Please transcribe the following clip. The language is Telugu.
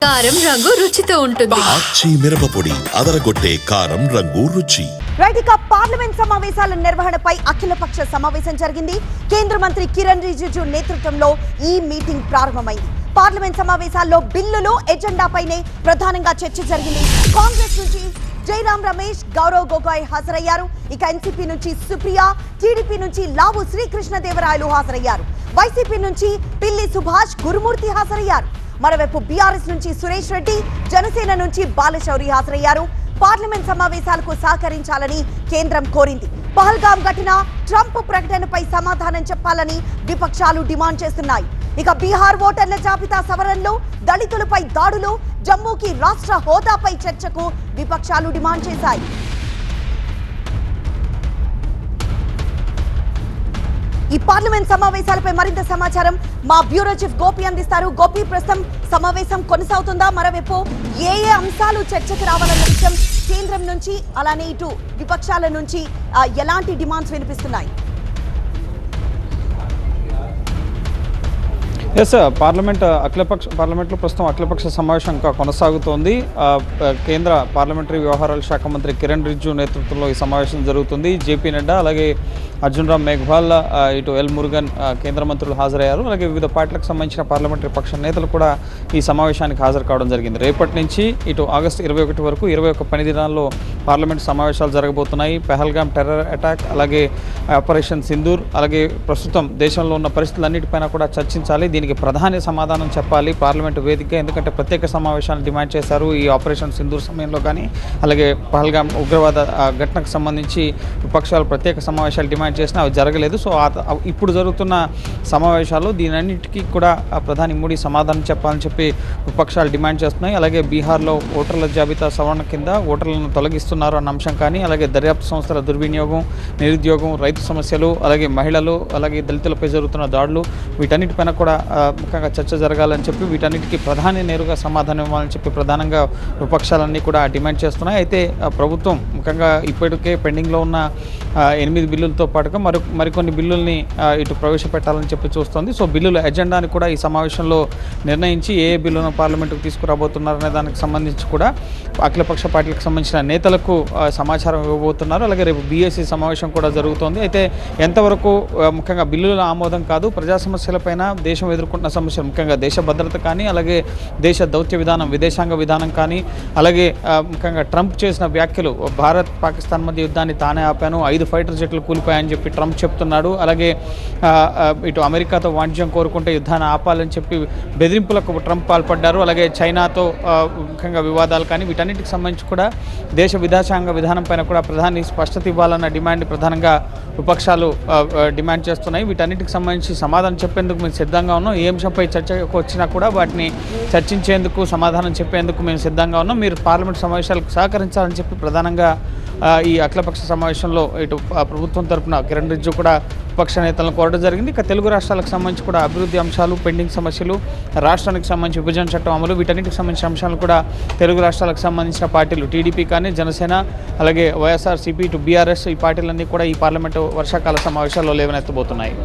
కారం రంగు రుచితో ఉంటుంది. ఆచి మిరపపొడి అదరగొట్టే కారం రంగు రుచి. రైటిక పార్లమెంట్ సమావేశాల నిర్వహణపై అఖిలపక్ష సమావేశం జరిగింది. కేంద్ర మంత్రి కిరణ్ రిజిజు నేతృత్వంలో ఈ మీటింగ్ ప్రారంభమైంది. పార్లమెంట్ సమావేశాల్లో బిల్లులు ఎజెండాపైనే ప్రధానంగా చర్చ జరిగింది. కాంగ్రెస్ నుంచి జైరాం రమేష్, గౌరవ్ గొగోయ్ హాజరయ్యారు. ఇక ఎన్సీపీ నుంచి సుప్రియా, టీడీపీ నుంచి లావు శ్రీకృష్ణదేవరాయలు హాజరయ్యారు. వైసీపీ నుంచి పిల్లి సుభాష్, గురుమూర్తి హాజరయ్యారు. మరోవైపు బీఆర్ఎస్ నుంచి సురేష్ రెడ్డి, జనసేన నుంచి బాలశౌరి హాజరయ్యారు. పార్లమెంట్ సమావేశాలకు సహకరించాలని కేంద్రం కోరింది. పహల్గాం ఘటన, ట్రంప్ ప్రకటనపై సమాధానం చెప్పాలని విపక్షాలు డిమాండ్ చేస్తున్నాయి. ఇక బీహార్ ఓటర్ల జాబితా సవరణలో, దళితులపై దాడులు, జమ్మూకి రాష్ట్ర హోదాపై చర్చకు విపక్షాలు డిమాండ్ చేశాయి. ఈ పార్లమెంట్ సమావేశాలపై మరింత సమాచారం మా బ్యూరో చీఫ్ గోపి అందిస్తారు. గోపి, ప్రస్తుతం సమావేశం కొనసాగుతుందా? మరోవైపు ఏ అంశాలు చర్చకు రావాలన్న విషయం కేంద్రం నుంచి, అలానే ఇటు విపక్షాల నుంచి ఎలాంటి డిమాండ్స్ వినిపిస్తున్నాయి? ఎస్, పార్లమెంట్లో ప్రస్తుతం అఖిలపక్ష సమావేశం ఇంకా కొనసాగుతోంది. కేంద్ర పార్లమెంటరీ వ్యవహారాల శాఖ మంత్రి కిరణ్ రిజిజు నేతృత్వంలో ఈ సమావేశం జరుగుతుంది. జేపీ నడ్డా, అలాగే అర్జున్ రామ్ మేఘ్వాల్, ఇటు ఎల్ మురుగన్ కేంద్ర మంత్రులు హాజరయ్యారు. అలాగే వివిధ పార్టీలకు సంబంధించిన పార్లమెంటరీ పక్ష నేతలు కూడా ఈ సమావేశానికి హాజరు కావడం జరిగింది. రేపటి నుంచి ఇటు ఆగస్టు 21 వరకు 21 పని దినాల్లో పార్లమెంట్ సమావేశాలు జరగబోతున్నాయి. పహల్గాం టెర్రర్ అటాక్, అలాగే ఆపరేషన్ సింధూర్, అలాగే ప్రస్తుతం దేశంలో ఉన్న పరిస్థితులన్నిటిపైన కూడా చర్చించాలి. దీనికి ప్రధాని సమాధానం చెప్పాలి పార్లమెంటు వేదికగా. ఎందుకంటే ప్రత్యేక సమావేశాన్ని డిమాండ్ చేశారు ఈ ఆపరేషన్ సింధూర్ సమయంలో. కానీ అలాగే పహల్గాం ఉగ్రవాద ఘటనకు సంబంధించి విపక్షాలు ప్రత్యేక సమావేశాలు డిమాండ్ చేసినా అవి జరగలేదు. సో ఇప్పుడు జరుగుతున్న సమావేశాల్లో దీనన్నిటికీ కూడా ప్రధాని మోడీ సమాధానం చెప్పాలని చెప్పి విపక్షాలు డిమాండ్ చేస్తున్నాయి. అలాగే బీహార్లో ఓటర్ల జాబితా సవరణ కింద ఓటర్లను తొలగిస్తున్నారు అన్న అంశం కానీ, అలాగే దర్యాప్తు సంస్థల దుర్వినియోగం, నిరుద్యోగం, రైతు సమస్యలు, అలాగే మహిళలు, అలాగే దళితులపై జరుగుతున్న దాడులు, వీటన్నిటిపైన కూడా ముఖ్యంగా చర్చ జరగాలని చెప్పి, వీటన్నిటికీ ప్రధాని నేరుగా సమాధానం ఇవ్వాలని చెప్పి ప్రధానంగా విపక్షాలన్నీ కూడా డిమాండ్ చేస్తున్నాయి. అయితే ప్రభుత్వం ముఖ్యంగా ఇప్పటికే పెండింగ్లో ఉన్న 8 బిల్లులతో పాటుగా మరికొన్ని బిల్లుల్ని ఇటు ప్రవేశపెట్టాలని చెప్పి చూస్తోంది. సో బిల్లుల ఎజెండాని కూడా ఈ సమావేశంలో నిర్ణయించి ఏ బిల్లును పార్లమెంటుకు తీసుకురాబోతున్నారనే దానికి సంబంధించి కూడా అఖిలపక్ష పార్టీలకు సంబంధించిన నేతలకు సమాచారం ఇవ్వబోతున్నారు. అలాగే రేపు బీఎస్సీ సమావేశం కూడా జరుగుతోంది. అయితే ఎంతవరకు ముఖ్యంగా బిల్లుల ఆమోదం కాదు, ప్రజా సమస్యలపైన దేశం ఎదుర్కొంటున్న సమస్యలు, ముఖ్యంగా దేశ భద్రత కానీ, అలాగే దేశ దౌత్య విధానం, విదేశాంగ విధానం కానీ, అలాగే ముఖ్యంగా ట్రంప్ చేసిన వ్యాఖ్యలు, భారత్ పాకిస్తాన్ మధ్య యుద్ధాన్ని తానే ఆపాను, 5 ఫైటర్ జెట్లు కూలిపోయాయని చెప్పి ట్రంప్ చెప్తున్నాడు. అలాగే ఇటు అమెరికాతో వాణిజ్యం కోరుకుంటే యుద్ధాన్ని ఆపాలని చెప్పి బెదిరింపులకు ట్రంప్ పాల్పడ్డారు. అలాగే చైనాతో ముఖ్యంగా వివాదాలు కానీ, వీటన్నిటికి సంబంధించి కూడా దేశ విదేశాంగ విధానం పైన కూడా ప్రధాని స్పష్టత ఇవ్వాలన్న డిమాండ్ ప్రధానంగా విపక్షాలు డిమాండ్ చేస్తున్నాయి. వీటన్నిటికి సంబంధించి సమాధానం చెప్పేందుకు మేము సిద్ధంగా ఉన్నాం. ఏ అంశంపై చర్చకు వచ్చినా కూడా వాటిని చర్చించేందుకు, సమాధానం చెప్పేందుకు మేము సిద్ధంగా ఉన్నాం. మీరు పార్లమెంట్ సమావేశాలకు సహకరించాలని చెప్పి ప్రధానంగా ఈ అఖిలపక్ష సమావేశంలో ఇటు ప్రభుత్వం తరఫున కిరణ్ రిజిజు కూడా విపక్ష నేతలను కోరడం జరిగింది. ఇక తెలుగు రాష్ట్రాలకు సంబంధించి కూడా అభివృద్ధి అంశాలు, పెండింగ్ సమస్యలు, రాష్ట్రానికి సంబంధించి విభజన చట్టం అమలు, వీటన్నిటికి సంబంధించిన అంశాలు కూడా తెలుగు రాష్ట్రాలకు సంబంధించిన పార్టీలు టీడీపీ కానీ, జనసేన, అలాగే వైఎస్ఆర్సీపీ, ఇటు బీఆర్ఎస్, ఈ పార్టీలన్నీ కూడా ఈ పార్లమెంటు వర్షాకాల సమావేశాల్లో లేవనెత్తబోతున్నాయి.